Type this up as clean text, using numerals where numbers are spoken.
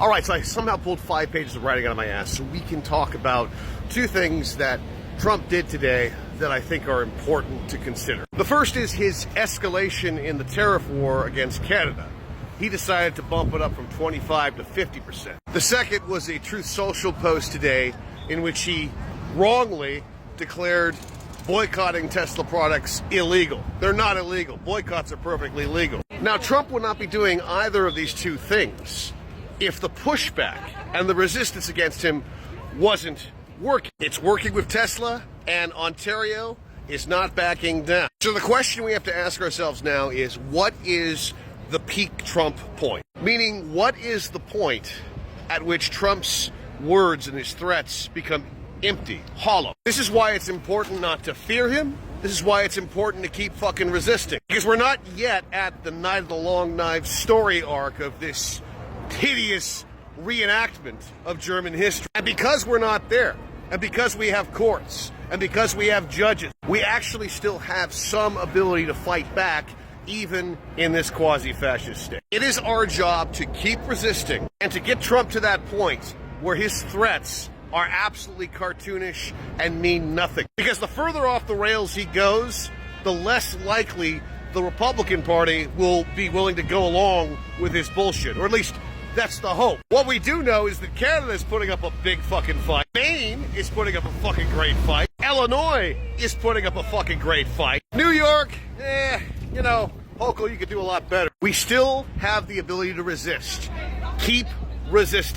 All right, so I somehow pulled 5 pages of writing out of my ass so we can talk about two things that Trump did today that I think are important to consider. The first is his escalation in the tariff war against Canada. He decided to bump it up from 25 to 50%. The second was a Truth Social post today in which he wrongly declared boycotting Tesla products illegal. They're not illegal. Boycotts are perfectly legal. Now, Trump would not be doing either of these two things if the pushback and the resistance against him wasn't working. It's working with Tesla, and Ontario is not backing down. So the question we have to ask ourselves now is, what is the peak Trump point? Meaning, what is the point at which Trump's words and his threats become empty, hollow? This is why it's important not to fear him. This is why it's important to keep fucking resisting. Because we're not yet at the Night of the Long Knives story arc of this hideous reenactment of German history. And because we're not there, and because we have courts, and because we have judges, we actually still have some ability to fight back even in this quasi-fascist state. It is our job to keep resisting and to get Trump to that point where his threats are absolutely cartoonish and mean nothing. Because the further off the rails he goes, the less likely the Republican Party will be willing to go along with his bullshit, or at least that's the hope. What we do know is that Canada is putting up a big fucking fight. Maine is putting up a fucking great fight. Illinois is putting up a fucking great fight. New York, Hochul, you could do a lot better. We still have the ability to resist. Keep resisting.